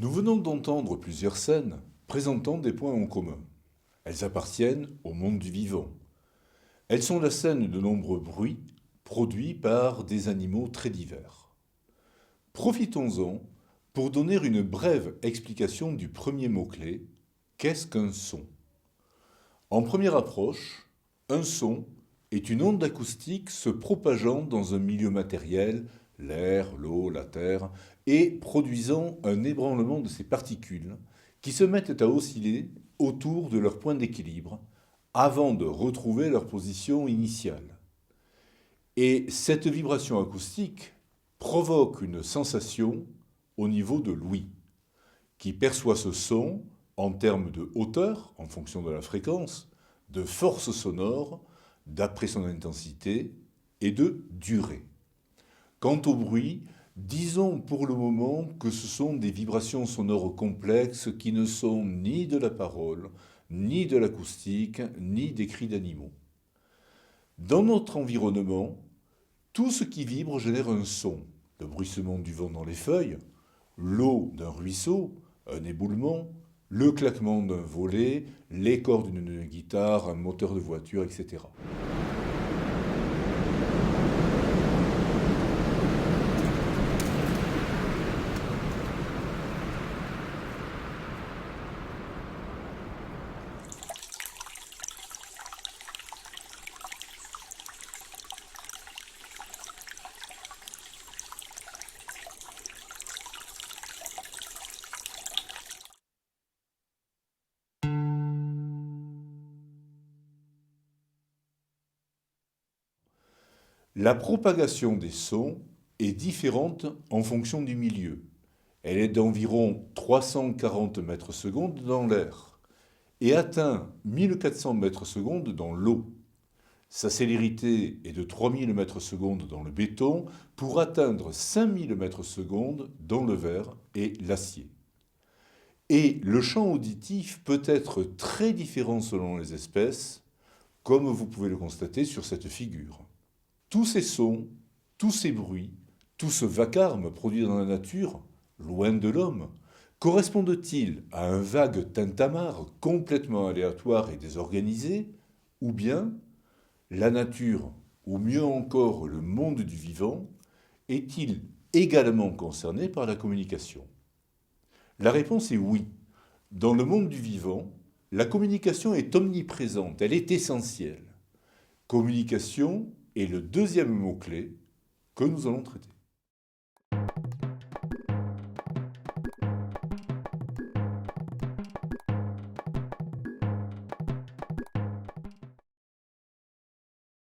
Nous venons d'entendre plusieurs scènes présentant des points en commun. Elles appartiennent au monde du vivant. Elles sont la scène de nombreux bruits produits par des animaux très divers. Profitons-en pour donner une brève explication du premier mot-clé. Qu'est-ce qu'un son? En première approche, un son est une onde acoustique se propageant dans un milieu matériel, l'air, l'eau, la terre, et produisant un ébranlement de ces particules qui se mettent à osciller autour de leur point d'équilibre avant de retrouver leur position initiale. Et cette vibration acoustique provoque une sensation au niveau de l'ouïe, qui perçoit ce son en termes de hauteur, en fonction de la fréquence, de force sonore, d'après son intensité, et de durée. Quant au bruit, disons pour le moment que ce sont des vibrations sonores complexes qui ne sont ni de la parole, ni de l'acoustique, ni des cris d'animaux. Dans notre environnement, tout ce qui vibre génère un son. Le bruissement du vent dans les feuilles, l'eau d'un ruisseau, un éboulement, le claquement d'un volet, les cordes d'une guitare, un moteur de voiture, etc. La propagation des sons est différente en fonction du milieu. Elle est d'environ 340 mètres secondes dans l'air et atteint 1400 mètres secondes dans l'eau. Sa célérité est de 3000 mètres secondes dans le béton pour atteindre 5000 mètres secondes dans le verre et l'acier. Et le champ auditif peut être très différent selon les espèces, comme vous pouvez le constater sur cette figure. Tous ces sons, tous ces bruits, tout ce vacarme produit dans la nature, loin de l'homme, correspondent-ils à un vague tintamarre complètement aléatoire et désorganisé, ou bien la nature, ou mieux encore le monde du vivant, est-il également concerné par la communication? La réponse est oui. Dans le monde du vivant, la communication est omniprésente, elle est essentielle. Communication est le deuxième mot-clé que nous allons traiter.